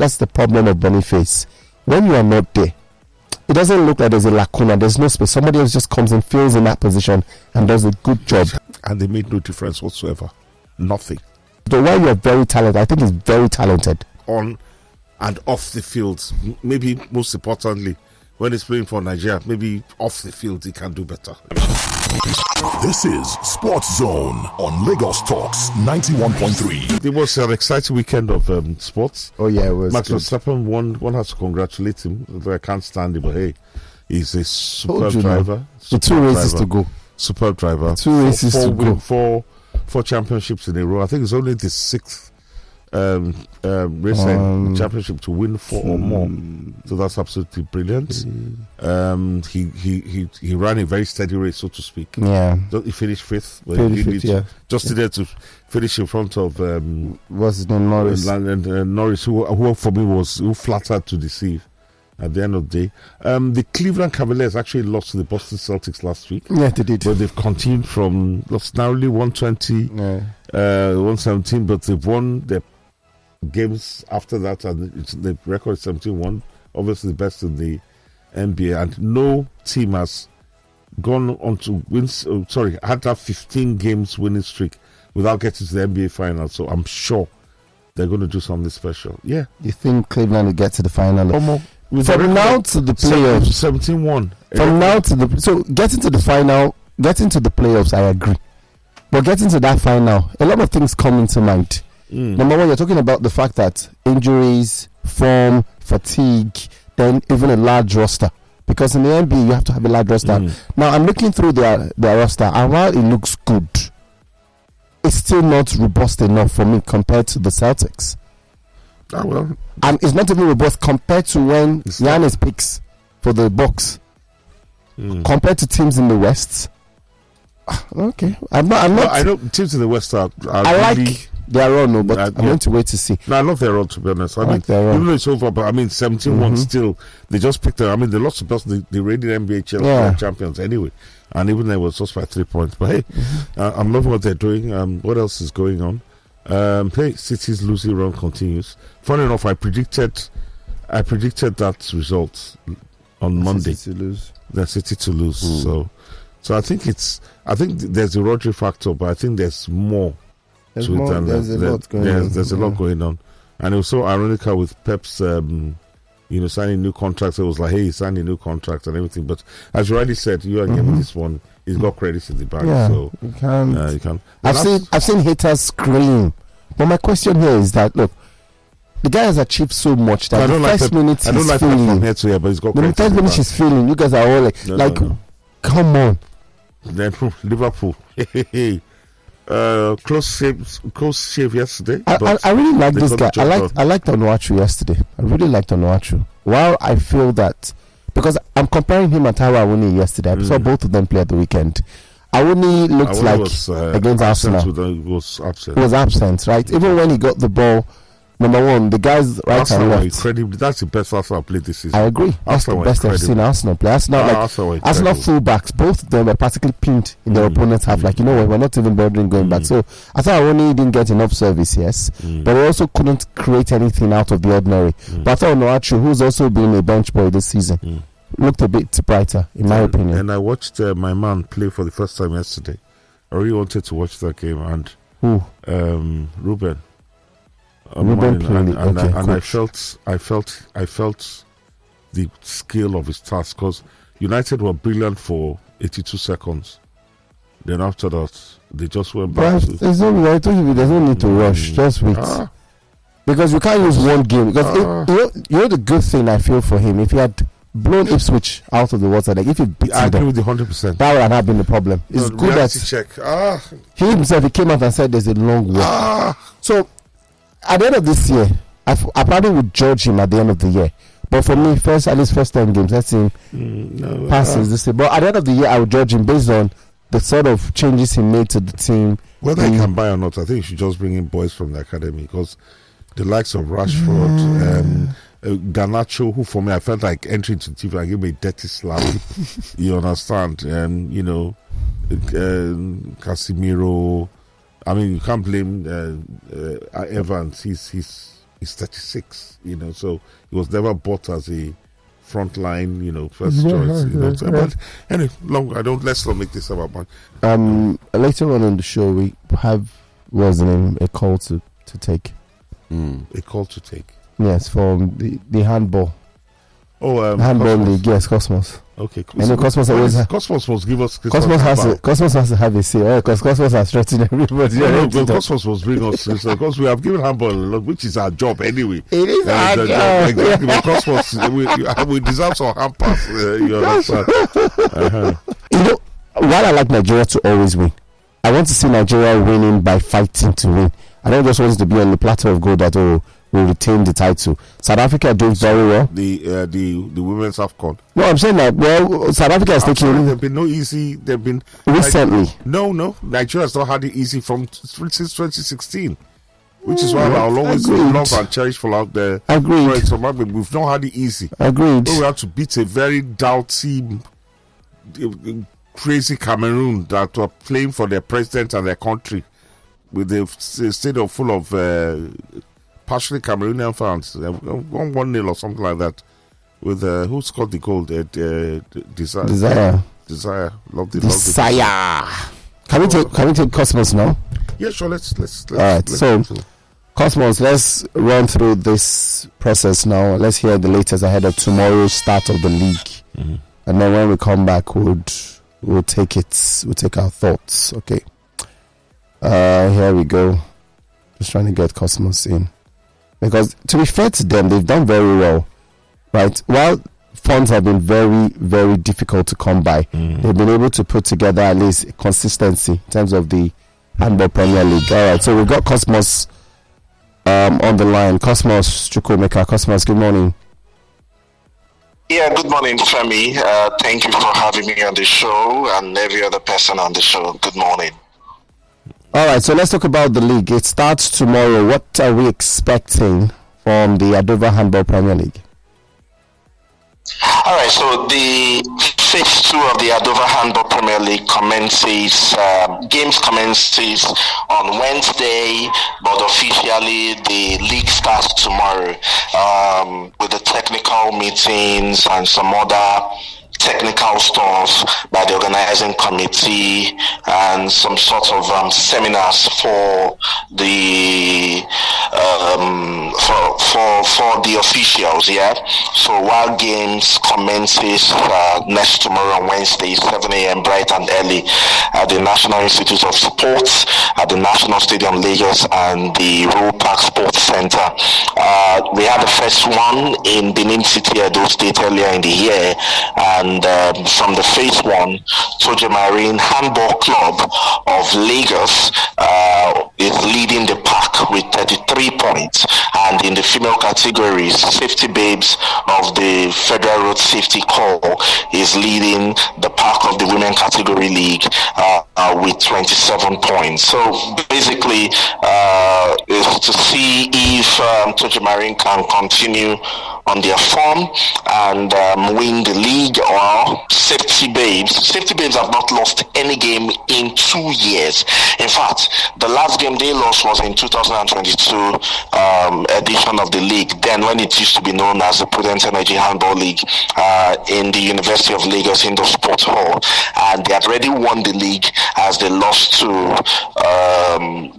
that's the problem of Boniface. When you are not there, it doesn't look like there's a lacuna. There's no space. Somebody else just comes and fills in that position and does a good job. And they made no difference whatsoever. Nothing. So while you are very talented, I think he's very talented. On and off the field. Maybe most importantly, when he's playing for Nigeria, maybe off the field he can do better. This is Sports Zone on Lagos Talks 91.3. It was an exciting weekend of sports. Oh yeah, it was. Max Verstappen won. One has to congratulate him. I can't stand him, but hey, he's a superb driver. The 2 races to go. Superb driver. 2 races to go. Four championships in a row. I think it's only the 6th racing championship to win 4 or more. So that's absolutely brilliant. He ran a very steady race, so to speak. Yeah. He finished 5th. Yeah. Just needed to finish in front of what's his name, Norris. Norris, who for me was flattered to deceive. At the end of the day, the Cleveland Cavaliers actually lost to the Boston Celtics last week. Yeah, they did. But they've continued from lost narrowly 120, 117, but they've won their games after that, and the record is 17-1. Obviously, the best in the NBA, and no team has gone on to win. Had that 15 games winning streak without getting to the NBA final. So I'm sure they're going to do something special. Yeah, you think Cleveland will get to the final? From now to the playoffs, 17-1. From now to the getting to the final, getting to the playoffs, I agree. But getting to that final, a lot of things come into mind. Number one, you're talking about the fact that injuries, form, fatigue, then even a large roster. Because in the NBA, you have to have a large roster. Now, I'm looking through their roster, and while it looks good, it's still not robust enough for me compared to the Celtics. Well. And it's not even robust compared to when Giannis picks for the Bucks. Compared to teams in the West. Okay. I'm not. I know teams in the West are I really, like their run, but I'm going to wait to see. No, I love their run, to be honest. I mean, like their run. Even though it's over, but I mean, 17-1 still, they just picked them. I mean, they lost to Boston, the reigning NBA champions anyway. And even they was just by 3 points. But hey, I'm loving what they're doing. What else is going on? Hey, City's losing run continues. Funny enough, I predicted that result on Monday. City to lose. The City to lose. So I think there's a Rodri factor, but I think there's more. There's a lot going on. There's a lot going on, and it was so ironical with Pep's, signing new contracts. It was like, hey, he signed a new contract and everything. But as you already said, you are giving this one. He's got credits in the bank, so you can't. You can. I've seen haters scream, but my question here is that look, the guy has achieved so much that the first minute he's feeling. From here to here, but he's got the first minute he's feeling. You guys are all like, come on. Then Liverpool, close shave yesterday. I really like this guy. I liked Onuachu yesterday. I really liked Onuachu. While I feel that, because I'm comparing him and Taiwo Awoniyi yesterday. I saw both of them play at the weekend. Awoniyi looked against Arsenal. He was absent. He was absent, right? Even when he got the ball, number one, the guys right and left. Incredible. That's the best Arsenal played this season. I agree. That's the best I've seen Arsenal play. Arsenal fullbacks, both of them were practically pinned in their opponent's half. Like, we're not even bothering going back. So I thought Awoniyi didn't get enough service, yes. But he also couldn't create anything out of the ordinary. But I thought Onuachu, who's also been a bench boy this season, looked a bit brighter, in my opinion. And I watched my man play for the first time yesterday. I really wanted to watch that game. And who? Ruben. I felt the scale of his task, because United were brilliant for 82 seconds. Then after that, they just went back. There's no need to rush. Just wait, because you can't use one game. Because the good thing I feel for him, if he had blown Ipswich out of the water, like if he beat I agree them, with the 100%. that would have been the problem. It's good that he himself came out and said there's a long way. So at the end of this year, I probably would judge him at the end of the year. But for me, at least first 10 games, let's see passes this year. But at the end of the year, I would judge him based on the sort of changes he made to the team. Whether he can buy or not, I think you should just bring in boys from the academy, because the likes of Rashford, Garnacho, who for me I felt like entering to TV and gave me a dirty slap. You understand? Casemiro. I mean, you can't blame Evans. He's He's 36, so he was never bought as a frontline, first choice. So, but anyway, let's not make this about man. Later on in the show, we have a call to take. A call to take. Yes, from the handball. Handball Cosmos. league. Yes, Cosmos. Okay. Cosmos always. Cosmos must give us. Cosmos has to have a say, because Cosmos has threatened everybody. But Cosmos must bring us because we have given handball a lot, which is our job anyway. It is our job. Exactly. But Cosmos, we deserve some hand pass. You understand? While I like Nigeria to always win, I want to see Nigeria winning by fighting to win. I don't just want it to be on the platter of gold that will retain the title. South Africa are doing very well. The women's AFCON. No, I'm saying that. Well, South Africa is taking. There've been no easy. There've been recently. No. Nigeria has not had it easy since 2016, which is why I'll always Agreed. love and cherish for out there. Agreed. So we've not had it easy. Agreed. We have to beat a very doughty, crazy Cameroon that were playing for their president and their country, with a stadium full of partially Cameroonian fans. 1-0 or something like that. With who scored the goal? Desire. Love the Desire. Can we take Cosmos now? Yeah, sure. Let's all right. So, Cosmos, let's run through this process now. Let's hear the latest ahead of tomorrow's start of the league, and then when we come back, we'll take it. We'll take our thoughts. Okay. Here we go. Just trying to get Cosmos in, because to be fair to them, they've done very well, right? While funds have been very, very difficult to come by, they've been able to put together at least consistency in terms of the Handball Premier League. All right, so we've got Cosmos on the line. Cosmos Chukwuemeka. Cosmos, good morning. Yeah, good morning, Femi. Thank you for having me on the show, and every other person on the show. Good morning. All right, so let's talk about the league. It starts tomorrow. What are we expecting from the Adova Handball Premier League? All right, so the phase 2 of the Adova Handball Premier League games commences on Wednesday, but officially the league starts tomorrow with the technical meetings and some other technical stuff by the organizing committee and some sort of seminars for the for the officials. Yeah. So while games commences next tomorrow on Wednesday, 7 a.m. bright and early at the National Institute of Sports at the National Stadium Lagos and the Rural Park Sports Center. We had the first one in Benin City, Edo State earlier in the year, and from the phase 1, Toje Marine Handball Club of Lagos is leading the pack with 33 points, and in the female categories, Safety Babes of the Federal Road Safety Corps is leading the pack of the women category league with 27 points. So basically, is to see if Toje Marine can continue on their form and win the league, or Safety Babes. Safety Babes have not lost any game in 2 years. In fact, the last game they lost was in 2022 edition of the league, then when it used to be known as the Prudent Energy Handball League in the University of Lagos Indoor Sports Hall. And they had already won the league as they lost to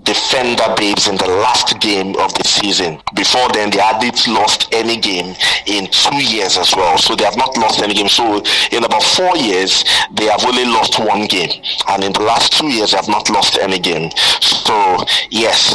Defender Babes in the last game of the season. Before then, they hadn't lost any game in 2 years as well. So they have not lost any game. So in about 4 years, they have only lost one game. And in the last 2 years, they have not lost any game. So yes,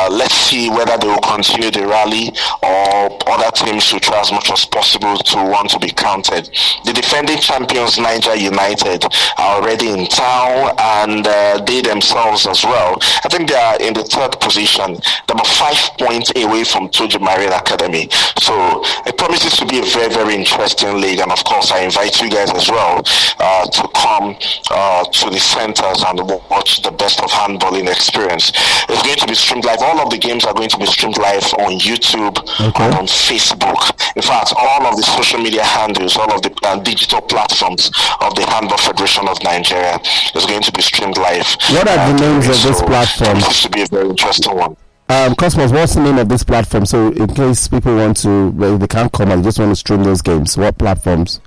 let's see whether they will continue the rally or other teams should try as much as possible to want to be counted. The defending champions, Niger United, are already in town, and they themselves as well. I think they are in the third position. They're about 5 points away from Toje Marine Academy. So it promises to be a very, very interesting league. And of course, I invite you guys as well to come to the centers and watch the best of handballing experience. It's going to be streamed live. All of the games are going to be streamed live on YouTube and on Facebook. In fact, all of the social media handles, all of the digital platforms of the Handball Federation of Nigeria is going to be streamed live. What are the names of these platforms? It to be a very interesting one. Cosmos, what's the name of this platform? So in case people want to, well, they can't come and they just want to stream those games, what platforms?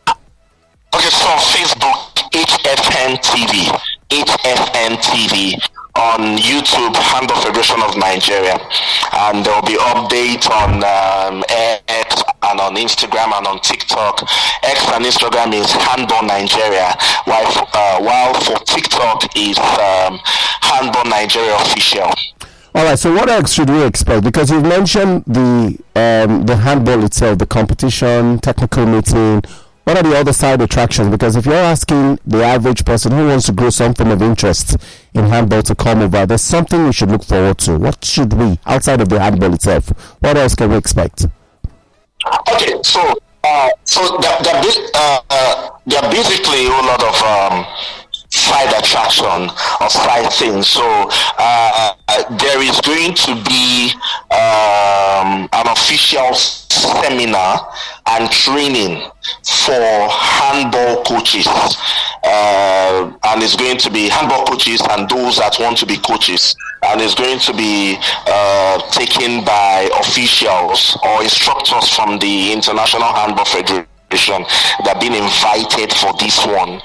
Okay, so on Facebook, HFN TV. HFN TV. On YouTube, Handball Federation of Nigeria, and there will be updates on X and on Instagram and on TikTok. X and Instagram is Handball Nigeria, while for TikTok is Handball Nigeria Official. All right. So what else should we expect? Because you've mentioned the handball itself, the competition, technical meeting. What are the other side attractions? Because if you're asking the average person who wants to grow some form of interest in handball to come over, there's something we should look forward to. What should we, outside of the handball itself, what else can we expect? Okay, so there are basically a whole lot of side attraction or side things. So there is going to be an official seminar and training for handball coaches, and it's going to be handball coaches and those that want to be coaches, and it's going to be taken by officials or instructors from the International Handball Federation that have been invited for this one.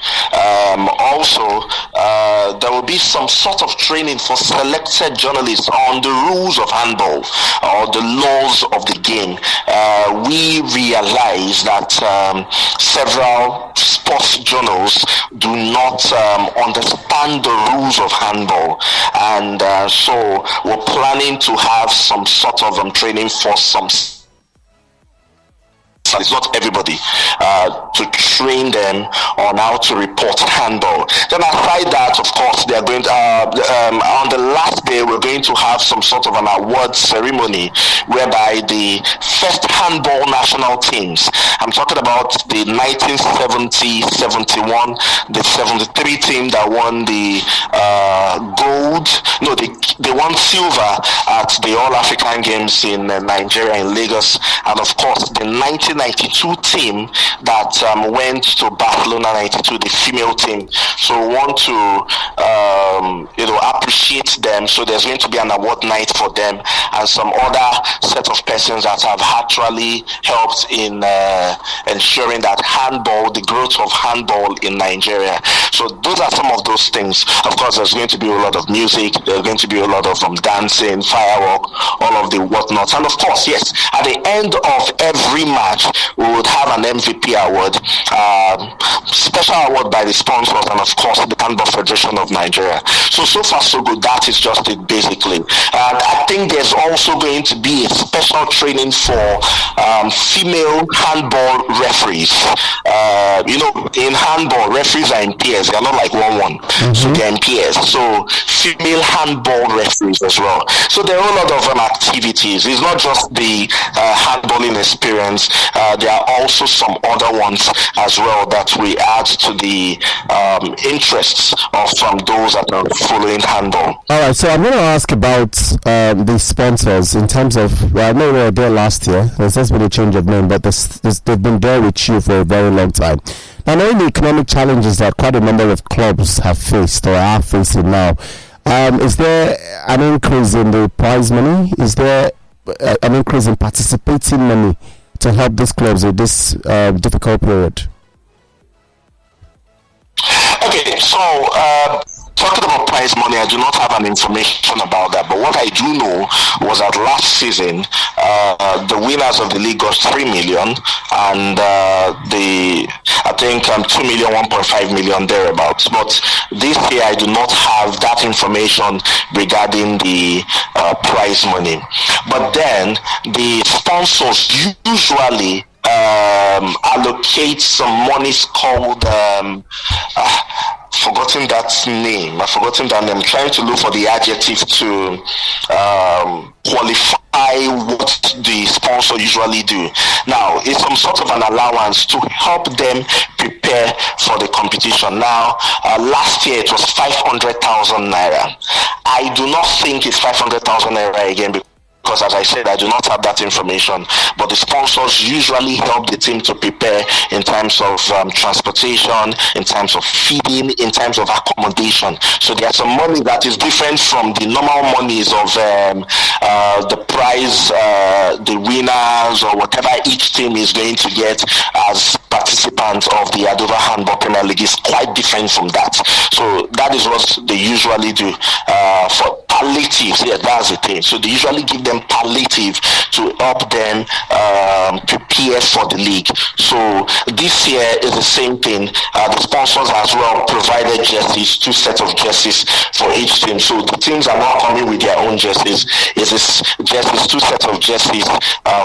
Also, there will be some sort of training for selected journalists on the rules of handball or the laws of the game. We realize that several sports journals do not understand the rules of handball, and so we're planning to have some sort of training for some. It's not everybody, to train them on how to report handball. Then aside that, of course, they are going to, on the last day, we're going to have some sort of an award ceremony whereby the first handball national teams, I'm talking about the 1970-71, the 73 team that won the gold, no, they won silver at the All-African Games in Nigeria, in Lagos, and of course, the 1992 team that went to Barcelona 92, the female team. So we want to appreciate them. So there's going to be an award night for them and some other set of persons that have actually helped in ensuring that handball, the growth of handball in Nigeria. So those are some of those things. Of course, there's going to be a lot of music. There's going to be a lot of dancing, firework, all of the whatnots. And of course, yes, at the end of every match, we would have an MVP award, special award by the sponsors, and of course the Handball Federation of Nigeria. So far so good. That is just it, basically. And I think there's also going to be a special training for female handball referees. In handball, referees are in pairs. They are not like 1-1. Mm-hmm. So they're in pairs. So female handball referees as well. So there are a lot of activities. It's not just the handballing experience. There are also some other ones as well that we add to the interests of those that are following handball. All right, so I'm going to ask about the sponsors in terms of, I know they were there last year. There's just been a change of name, but they've been there with you for a very long time. Now, knowing the economic challenges that quite a number of clubs have faced or are facing now, is there an increase in the prize money? Is there an increase in participating money to help these clubs with this difficult period? Okay, so talking about prize money, I do not have an information about that. But what I do know was that last season, the winners of the league got 3 million, and I think 2 million, 1.5 million thereabouts. But this year, I do not have that information regarding the prize money. But then the sponsors usually allocate some monies called forgotten that name. I've forgotten that name. I'm trying to look for the adjective to qualify what the sponsor usually do. Now, it's some sort of an allowance to help them prepare for the competition. Now, last year it was 500,000 naira. I do not think it's 500,000 naira again, because as I said, I do not have that information, but the sponsors usually help the team to prepare in terms of transportation, in terms of feeding, in terms of accommodation. So there's some money that is different from the normal monies of the prize, the winners, or whatever each team is going to get as participants of the Adova Handball Premier League. Is quite different from that. So that is what they usually do for palliatives. Yeah, that's the thing. So they usually give them palliative to help them prepare for the league. So this year is the same thing. The sponsors as well provided jerseys, 2 sets of jerseys for each team. So the teams are not coming with their own jerseys. It is jerseys, 2 sets of jerseys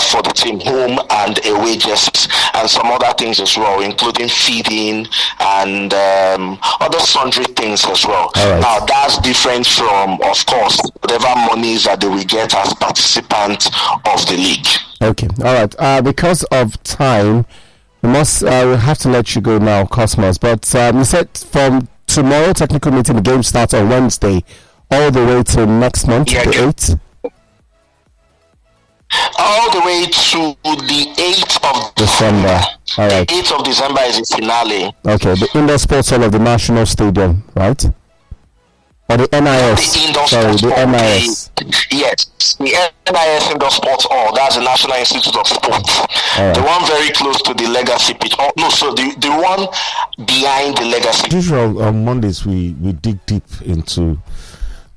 for the team, home and away jerseys, and some other things as well, including feeding and other sundry things as well. Right. Now that's different from, of course, whatever monies that they will get as participants of the league. Okay, all right. Because of time, we have to let you go now, Cosmos. But you said from tomorrow, technical meeting, the game starts on Wednesday, all the way till next month, the 8th. All the way to the 8th of December. All right. The 8th of December is the finale. Okay, the indoor sports hall of the National Stadium, right? Or the NIS? The indoor Sorry, sports the hall. NIS. Yes, the NIS Indoor Sports Hall. That's the National Institute of Sports. Right. The one very close to the Legacy pitch. Oh, no, so the one behind the Legacy. Usual on Mondays we dig deep into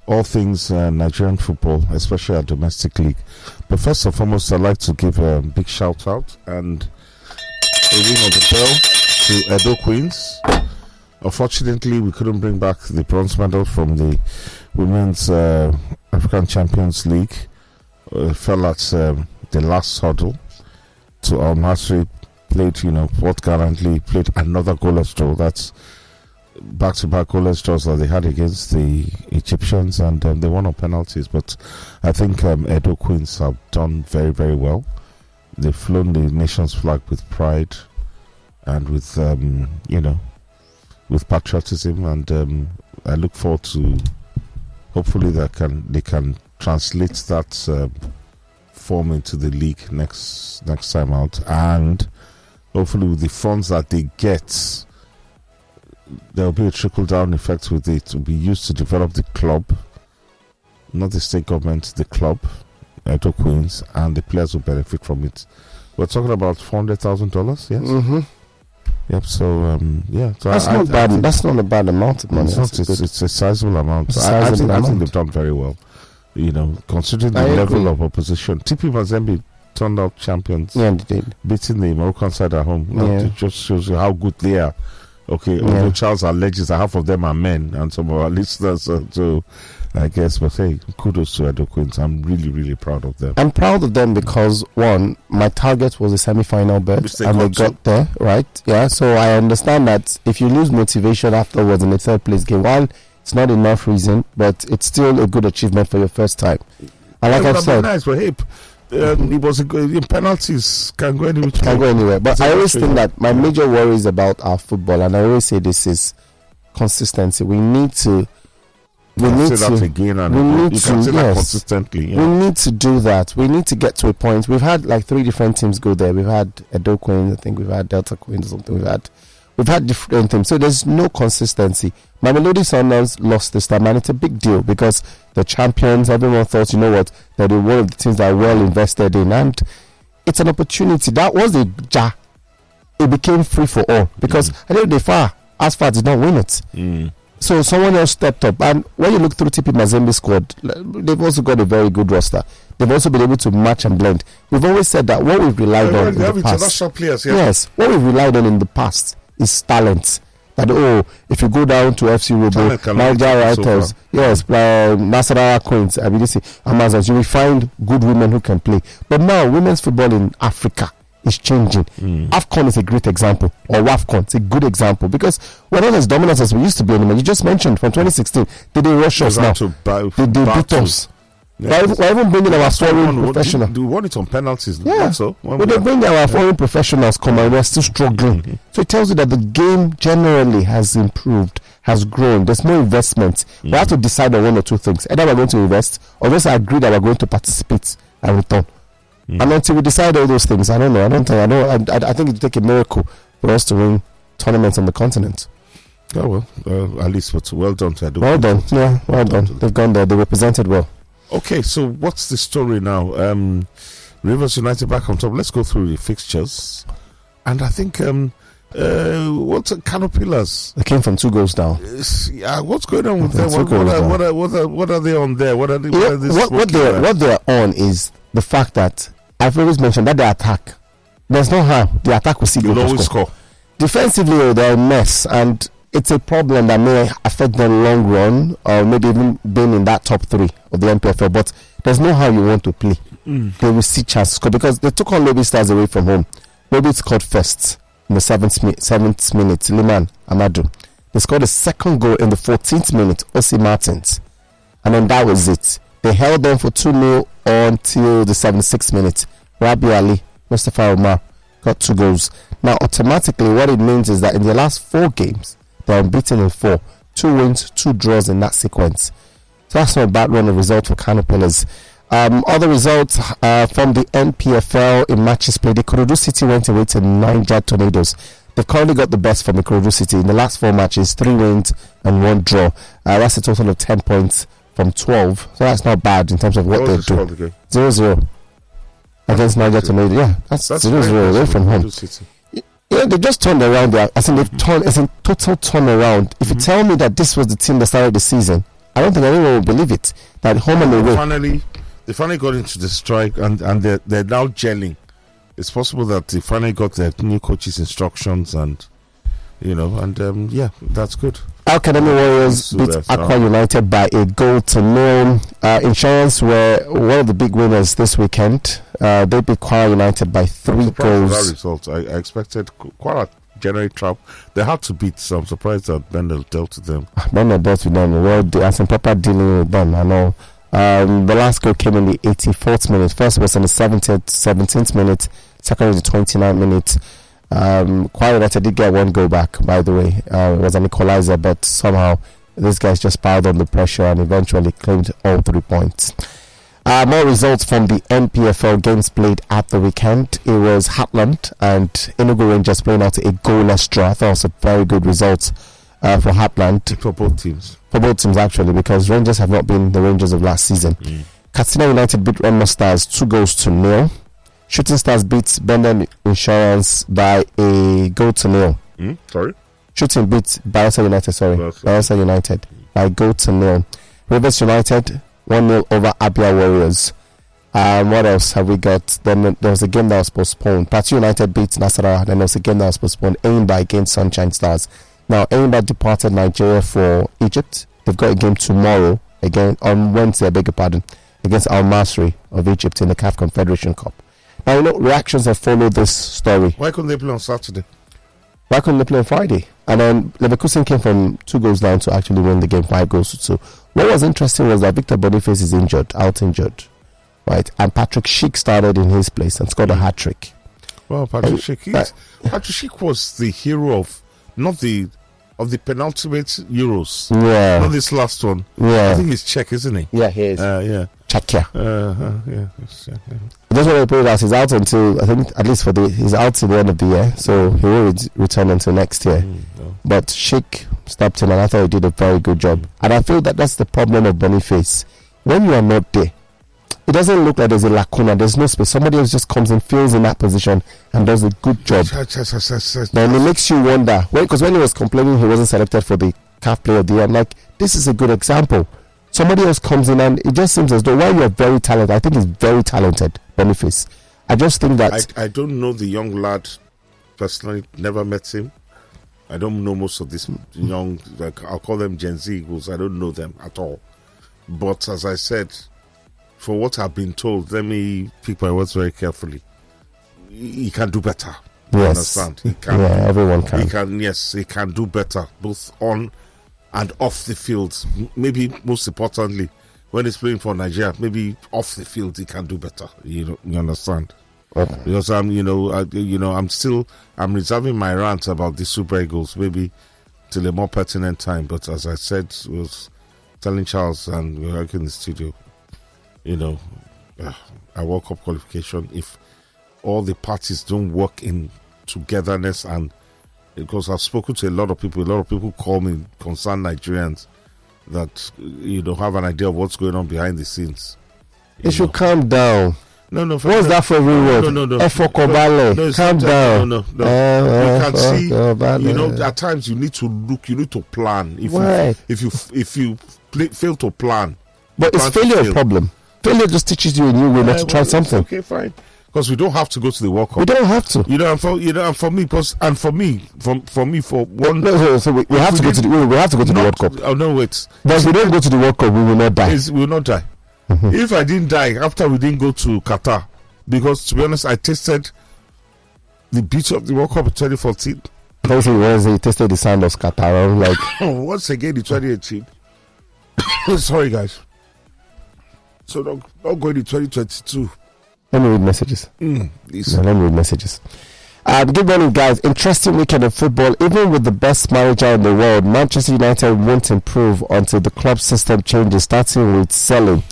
all things Nigerian football, especially our domestic league. But first and foremost, I'd like to give a big shout out and a ring of the bell to Edo Queens. Unfortunately, we couldn't bring back the bronze medal from the Women's African Champions League. Fell at the last hurdle. To Al Masri played, Port Gallantly played another goalless draw. That's back-to-back goalless draws that they had against the Egyptians, and they won on penalties. But I think Edo Queens have done very, very well. They've flown the nation's flag with pride and with, with patriotism, and I look forward to hopefully they can translate that form into the league next time out, and hopefully with the funds that they get, there will be a trickle-down effect with it. It will be used to develop the club, not the state government, the club, Edo Queens, and the players will benefit from it. We're talking about $400,000, yes? Mm-hmm. Yep, so, yeah. So that's not bad. That's not a bad amount of money. It's a sizable amount. I think they've done very well. Considering the level of opposition. TP Mazembe turned out champions. Yeah, they did. Beating the Moroccan side at home. It just shows you how good they are. Okay, although Charles alleges that half of them are men, and some of our listeners, so I guess, but hey, kudos to Edo Queens. I'm really, really proud of them. I'm proud of them because, one, my target was a semi-final berth, and they got there, right? Yeah, so I understand that if you lose motivation afterwards in the third place game, while it's not enough reason, but it's still a good achievement for your first time. And like I've said, nice for hip. It was penalties can go anywhere. But I always think that my major worries about our football, and I always say this, is consistency. We need to consistently. Yeah. We need to do that. We need to get to a point. We've had like 3 different teams go there. We've had Edo Queens, I think we've had Delta Queens or something. We've had different teams. So there's no consistency. Mamelodi Sundowns lost this time, and it's a big deal because the champions, everyone thought, that they're one of the teams that are well invested in, and it's an opportunity. That was a jar. It became free for all because I know Asfar did not win it. So someone else stepped up, and when you look through TP Mazembe squad, they've also got a very good roster. They've also been able to match and blend. We've always said that what we've relied on in the past, what we've relied on in the past is talent. That if you go down to FC Robo, Niger Writers, Nasarawa Queens, Amazons, you will find good women who can play. But now women's football in Africa is changing. AFCON is a great example, or WAFCON is a good example, because we're not as dominant as we used to be anymore. You just mentioned from 2016, did they rush us now? Did they beat us? We're even bringing our foreign professionals. We won it on penalties. Yeah, but they bring our foreign professionals come and we're still struggling. So it tells you that the game generally has improved, has grown. There's more investment. We have to decide on one or two things. Either we're going to invest or just agree that we're going to participate and return. And until we decide all those things, I don't know. I think it would take a miracle for us to win tournaments on the continent. Oh well, at least well done to Edo. Well done, yeah, well done. They've gone there. They represented well. Okay, so what's the story now? Rivers United back on top. Let's go through the fixtures, and I think what's Canopilas? They came from 2 goals down. Yeah, what's going on with them? What are they on there? What are they? What they are on is the fact that I've always mentioned that the attack. There's no how the attack will see. You'll always score. Defensively, they're a mess, and it's a problem that may affect them long run, or maybe even being in that top 3 of the NPFL. But there's no how you want to play. They will see chances score because they took on Lobby Stars away from home. Lobby scored first in the 7th minute. Liman Amadou. They scored the second goal in the 14th minute. Osi Martins, and then that was it. They held them for 2-0 until the 76th minute. Rabi Ali, Mustafa Omar got 2 goals. Now, automatically, what it means is that in the last 4 games, they're unbeaten in 4. 2 wins, 2 draws in that sequence. So that's not a bad run of result for Kano Pillars. Other results from the NPFL in matches played. Ikorodu City went away to Niger Tornadoes. They've currently got the best from Ikorodu City. In the last 4 matches, 3 wins and 1 draw. That's a total of 10 points from 12. So that's not bad in terms of what they do. 0-0 against Niger Tornadoes. Yeah, that's 0-0 away from home. Yeah, they just turned around there. I think they've turned. It's a total turnaround. If you tell me that this was the team that started the season, I don't think anyone will believe it. That home and away. They finally got into the strike, and they're now gelling. It's possible that they finally got their new coach's instructions, and yeah, that's good. Academy Warriors beat Aqua United by a 1-0. Insurance were one of the big winners this weekend. They beat Aqua United by 3 goals. That result, I expected quite a generate trap. They had to beat, so I'm surprised that Bendel dealt with them. Bendel dealt with them. Well, they had some proper dealing with them. I know. The last goal came in the 84th minute. First was in the 17th minute. Second in the 29th minute. Aqua United did get 1 goal back, by the way. It was an equalizer, but somehow these guys just piled on the pressure and eventually claimed all 3 points. More results from the NPFL games played at the weekend. It was Hatland and Enugu Rangers playing out a goalless draw. I thought it was a very good result for Hatland. For both teams. For both teams, actually, because Rangers have not been the Rangers of last season. Katsina United beat Remo Stars 2-0. Shooting Stars beats Bendel Insurance by a 0-0. Sorry? Shooting beats Bayelsa United, Bayelsa United by 0-0. Rivers United 1-0 over Abia Warriors. What else have we got? Then there was a game that was postponed. Plateau United beats Nasarawa. Then there was a game that was postponed. Enyimba against Sunshine Stars. Now, Enyimba departed Nigeria for Egypt. They've got a game tomorrow, again on Wednesday, I beg your pardon, against Al Masry of Egypt in the CAF Confederation Cup. Now, reactions have followed this story. Why couldn't they play on Saturday? Why couldn't they play on Friday? And then Leverkusen came from 2 goals down to actually win the game 5-2. What was interesting was that Victor Boniface is out injured, right? And Patrick Schick started in his place and scored a hat-trick. Well, Patrick Schick was the hero of the penultimate Euros. Yeah. Not this last one. Yeah. I think he's Czech, isn't he? Yeah, he is. Yeah. Czechia. Yeah. That's what I put it as. He's out until, I think, at least he's out till the end of the year. So he will return until next year. But Schick stepped in and I thought he did a very good job. And I feel that that's the problem of Boniface. When you are not there, it doesn't look like there's a lacuna. There's no space. Somebody else just comes and fills in that position and does a good job. Then it makes you wonder. Because when he was complaining he wasn't selected for the CAF Player of the Year, I'm like, this is a good example. Somebody else comes in and it just seems as though while you're very talented, I think he's very talented, Boniface. I just think that... I don't know the young lad personally, never met him. I don't know most of these young, I'll call them Gen Z Eagles. I don't know them at all. But as I said, for what I've been told, let me pick my words very carefully. He can do better. Yes. You understand? He can. Yeah, everyone can. He can do better, both on and off the field. Maybe most importantly, when he's playing for Nigeria, maybe off the field he can do better. You understand? Okay. Because I'm reserving my rant about the Super Eagles maybe till a more pertinent time. But as I said, was telling Charles and we were working in the studio, a World Cup qualification if all the parties don't work in togetherness. And because I've spoken to a lot of people call me concerned Nigerians that you don't have an idea of what's going on behind the scenes. They should calm down. No. What's that for every word? No. Calm down. No. You can see, at times you need to look, you need to plan. If you fail to plan. But it's failure a problem. Failure just teaches you a new way not to try something. Okay, fine. Because we don't have to go to the World Cup. We don't have to. For me, for one. So we have to go to the World Cup. Oh no, wait. But if we don't go to the World Cup, we will not die. We will not die. Mm-hmm. If I didn't die after we didn't go to Qatar, because to be honest, I tasted the beauty of the World Cup in 2014. Wednesday, you tasted the sound of Qatar. Like once again in 2018. Sorry, guys. So don't go into 2022. Let me read messages. Let me read messages. Good morning, guys. Interesting weekend of football. Even with the best manager in the world, Manchester United won't improve until the club system changes, starting with selling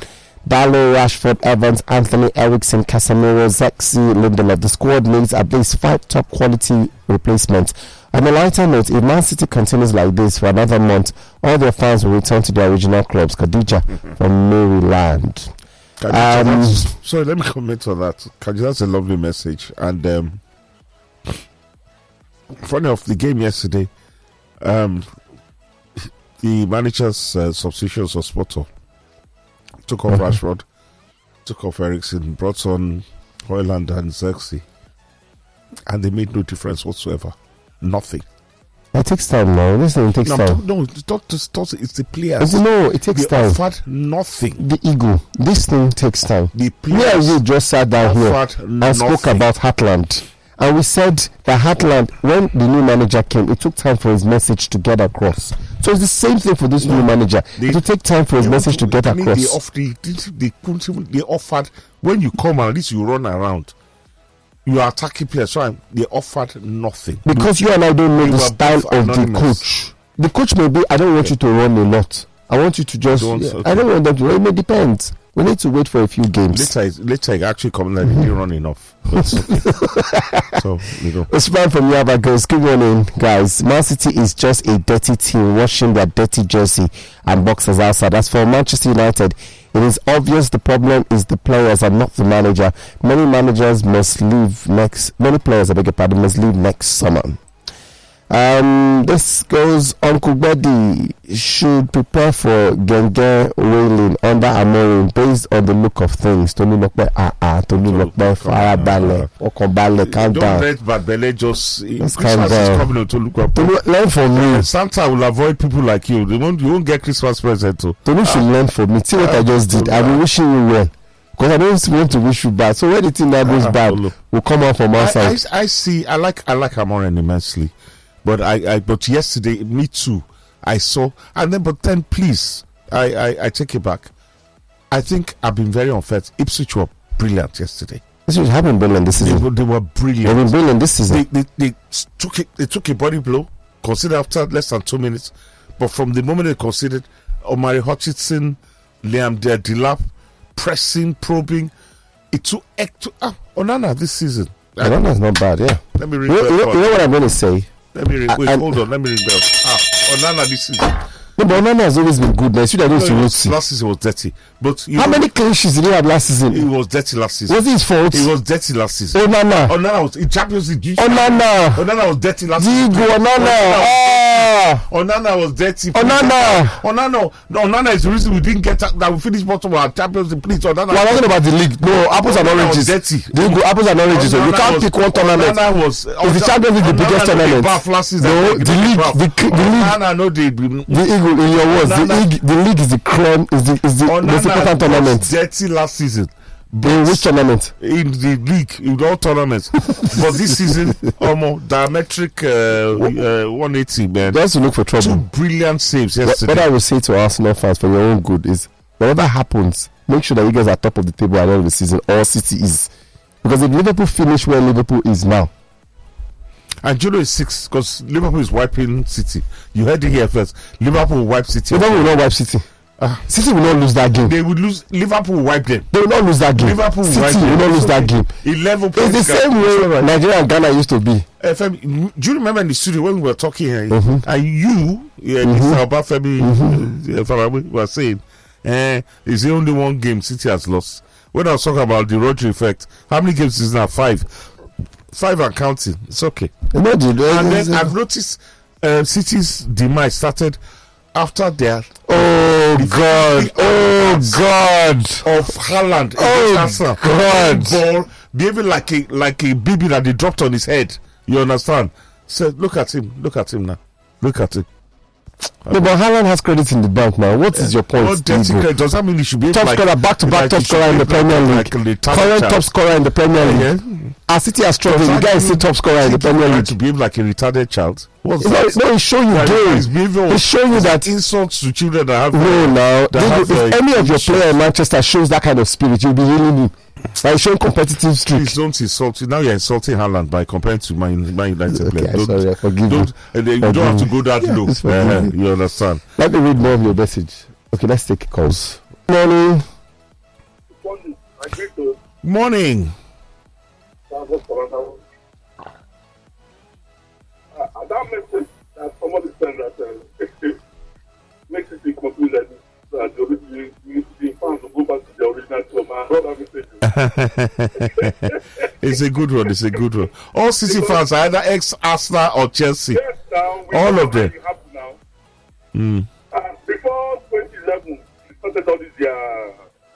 Dalot, Rashford, Evans, Anthony Eriksson, Casemiro, Zexi, Lindelof. The squad needs at least 5 top quality replacements. On a lighter note, if Man City continues like this for another month, all their fans will return to their original clubs. Khadija from Maryland. Sorry, let me comment on that. That's a lovely message. And funny enough, the game yesterday, the manager's substitutions was spot on. Took off Rashford, took off Ericsson, brought on Højlund and Zexi, and they made no difference whatsoever. Nothing. It takes time now. This thing takes time. No, it's not the players. No, it takes time. They offered nothing. The ego. This thing takes time. The players you just sat down here and spoke about Heartland. And we said that Heartland, when the new manager came, it took time for his message to get across. So it's the same thing for this new manager. It will take time for his message to get across. They offered, when you come and at least you run around, you are attacking players. So they offered nothing. Because you and I don't know the style of the coach. The coach may be, I don't want you to run a lot. I want you to just, I don't want them to run. It may depend. We need to wait for a few games. Later actually come that he didn't run enough. So, Usman from Yaba goes, good morning, guys. Man City is just a dirty team washing their dirty jersey and boxers outside. As for Manchester United, it is obvious the problem is the players and not the manager. Many players, must leave next summer. This goes, Uncle Betty should prepare for Genge wailing under Amorim based on the look of things. Tolu Lokpe, Farabale, Okobale, calm down. Don't let Badbele just calm down. Learn from me. Santa will avoid people like you. You won't get Christmas present too. Tolu should learn from me. See what I just did. I will wishing you well. Because I don't want to wish you bad. So when the thing that goes bad will come out from outside. I like Amorim immensely. But yesterday, me too. I saw, but then please, I take it back. I think I've been very unfair. Ipswich were brilliant yesterday. Ipswich have been brilliant this season. They were brilliant. They've been brilliant this season. They took a body blow, considered after less than 2 minutes. But from the moment they considered, Omari Hutchinson, Liam Delap, pressing, probing, it took Onana this season. Onana is not bad, yeah. Let me read. You know what I'm going to say? Let me read. Hold on. Let me read. Onana this season. No, but Onana has always been good. Last season was dirty. But how many clean sheets did he have last season? It was dirty last season. Was it his fault? It was dirty last season. Onana was in Champions League. Onana was dirty last season. Onana was dirty. Onana is the reason we didn't get that. We finished bottom of our Champions League. Please, Onana. We're talking about the league. No, apples and oranges. Dirty. Apples and oranges. So you can't pick one tournament. Is the Champions League the biggest tournament? No, the league. Onana, no, the Eagle. In your words, the league is the creme. Is the most important tournament. Dirty last season. In which tournament? In the league, in all tournaments. But this season, almost diametric 180, man. Just to look for trouble. 2 brilliant saves yesterday. What I will say to Arsenal fans for your own good is, whatever happens, make sure that you guys are top of the table at the end of the season, or City is. Because if Liverpool finish where Liverpool is now, and Juno is 6 because Liverpool is wiping City. You heard it here first. Liverpool will wipe City. Liverpool will not wipe City. City will not lose that game. They would lose. Liverpool will wipe them. They will not lose that game. Liverpool will City will not lose that game. 11 points. It's the same way Nigeria and Ghana used to be. Femi, do you remember in the studio when we were talking here? And you, Mr. Obafemi, were saying, it's the only one game City has lost. When I was talking about the Rodri effect, how many games is now? 5 and counting. It's okay. And then I've noticed City's demise started after their of Haaland ball behaving like a baby that they dropped on his head. You understand? So look at him now. Look at him. No, but Haaland has credit in the bank now. What is your point? What does that mean he should be top scorer, back-to-back top scorer in the Premier League, current top scorer in the Premier League? As City has struggled, the guy is still top scorer in the Premier League. To behave like a retarded child. What's that? No, he's showing you games. He's showing you that insults to children that have. No, now if any of your players in Manchester shows that kind of spirit, you'll be healing him. By showing competitive streak. Please don't insult. Now you're insulting Haaland by comparing to Man United players. Sorry, I forgive you. You don't have to go that low. You understand? Let me read more of your message. Okay, let's take calls. Morning. Morning. That message that somebody sent that makes it conclude that the fans will go back to the original club. It's a good one. All City fans are either ex-Arsenal or Chelsea. Yes, all of them. Before 2011, we started all this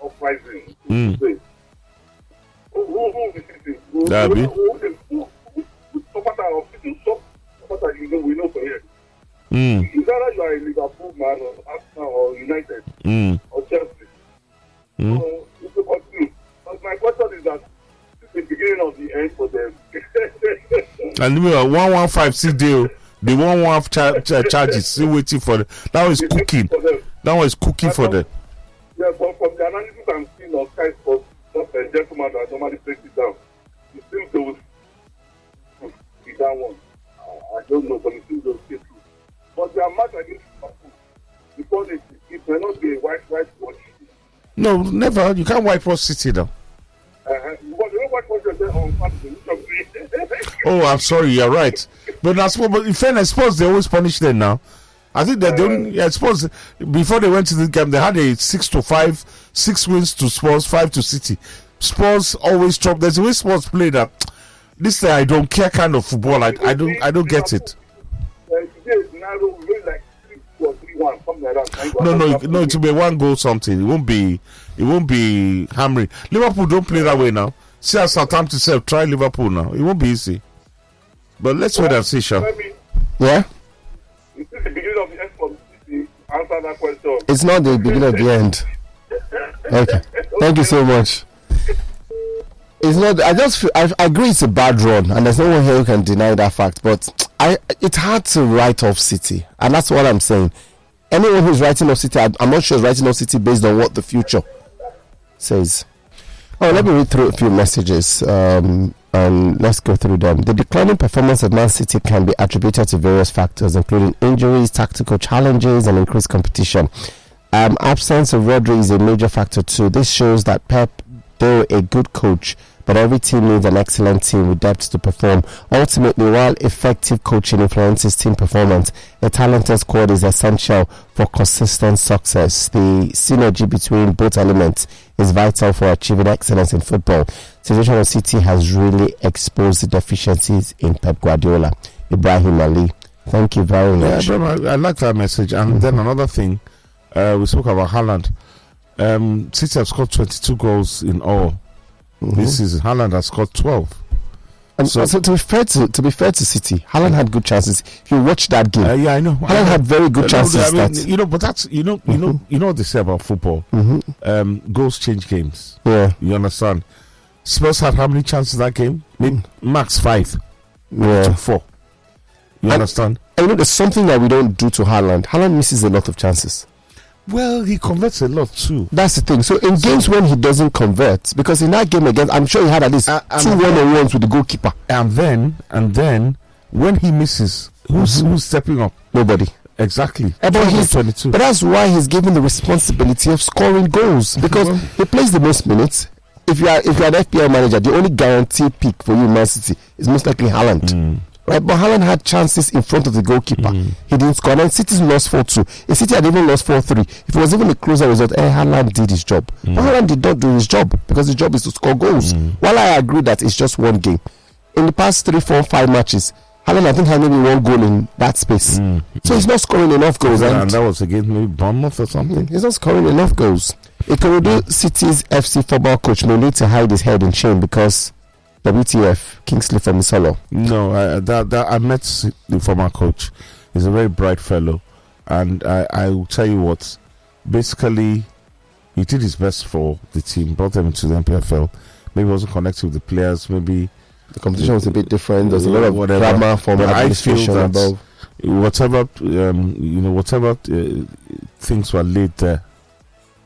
uprising. Who we know for here. It's either you are a Liverpool man or Arsenal or United or Chelsea. So it's a continue. But my question is that it's the beginning of the end for them. And we are 115 deal. The 115 charges still waiting for them. That one is cooking. That one is cooking for them. Yeah, but from the analysis I'm seeing on Sky Sports, not a gentleman that normally breaks it down. It seems they will be that one. I don't know, but it seems they'll stay true. But their match against Liverpool, because it may not be a whitewash. No, never. You can't whitewash City now. Because you don't whitewash yourself on Saturday. Oh, I'm sorry. You're right. But in fairness, Spurs they always punish them now. I think that they don't. Yeah, Spurs before they went to the game, they had a 6-5, 6 wins to Spurs, 5 to City. Spurs always drop. There's a way Spurs play that. This I don't care kind of football. I don't get it. No, it will be 1 goal something. It won't be hammering. Liverpool don't play that way now. See how Southampton self try Liverpool now. It won't be easy. But let's wait and see, Sean. Yeah? Is this the beginning of the end for City? Answer that question. It's not the beginning of the end. Okay. Thank you so much. It's not. I agree it's a bad run, and there's no one here who can deny that fact. But it's hard to write off City, and that's what I'm saying. Anyone who's writing off City, I'm not sure is writing off City based on what the future says. Oh, let me read through a few messages, and let's go through them. The declining performance of Man City can be attributed to various factors, including injuries, tactical challenges, and increased competition. Absence of Rodri is a major factor too. This shows that Pep, though a good coach, but every team needs an excellent team with depth to perform. Ultimately, while effective coaching influences team performance, a talented squad is essential for consistent success. The synergy between both elements is vital for achieving excellence in football. The situation of City has really exposed the deficiencies in Pep Guardiola. Ibrahim Ali, thank you very much. Yeah, I like that message. And then another thing, we spoke about Haaland. City have scored 22 goals in all. This season, Haaland has scored 12. And so to be fair to City, Haaland had good chances. If you watch that game, yeah, I know. Haaland had very good chances. But that's you know what they say about football. Goals change games. Yeah, you understand. Spurs had how many chances that game? Max 5. Yeah, took 4. You understand? And there's something that we don't do to Haaland. Haaland misses a lot of chances. Well, he converts a lot too. That's the thing. So in games when he doesn't convert, because in that game against, I'm sure he had at least 2 1-on-1s with the goalkeeper. And then when he misses, who's stepping up? Nobody. Exactly. But 22. But that's why he's given the responsibility of scoring goals, because he plays the most minutes. If you're an FPL manager, the only guaranteed pick for you in Man City is most likely Haaland. Right, but Haaland had chances in front of the goalkeeper. He didn't score, and City lost 4-2. If City had even lost 4-3, if it was even a closer result, Haaland did his job. But Haaland did not do his job, because his job is to score goals. While I agree that it's just one game, in the past 3, 4, 5 matches, Haaland, I think, had maybe one goal in that space. So he's not scoring enough goals. And that was against maybe Bournemouth or something. He's not scoring enough goals. Ikorodu City's FC football coach may need to hide his head in shame, because WTF, Kingsley from Isolo. No, I met the former coach. He's a very bright fellow. And I will tell you what, basically, he did his best for the team, brought them into the MPFL. Maybe he wasn't connected with the players, maybe the competition was a bit different. There's a lot of drama from administration above. Whatever things were laid there,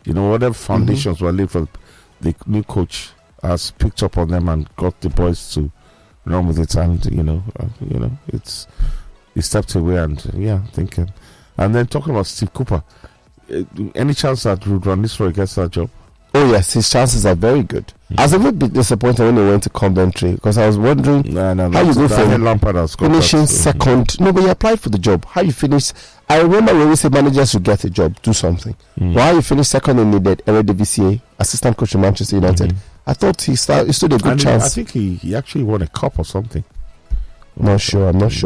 whatever foundations were laid for the new coach, has picked up on them and got the boys to run with it, and it's he stepped away and thinking. And then talking about Steve Cooper, any chance that Ruud Van Nistelrooy gets that job? Oh yes, his chances are very good. I was a little bit disappointed when he went to Coventry, because I was wondering how you go from finishing second. No, but he applied for the job. How you finish? I remember when we said managers should get a job, do something. Why you finish second in the Eredivisie, assistant coach of Manchester United? I thought he stood a good chance. I think he actually won a cup or something. I'm not sure. But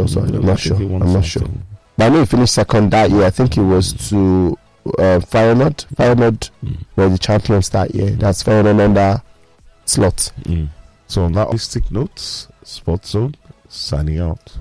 I know he finished second that year. I think it was to Feyenoord. Feyenoord were the champions that year. That's Feyenoord under Slot. So on that holistic notes, Sports Zone signing out.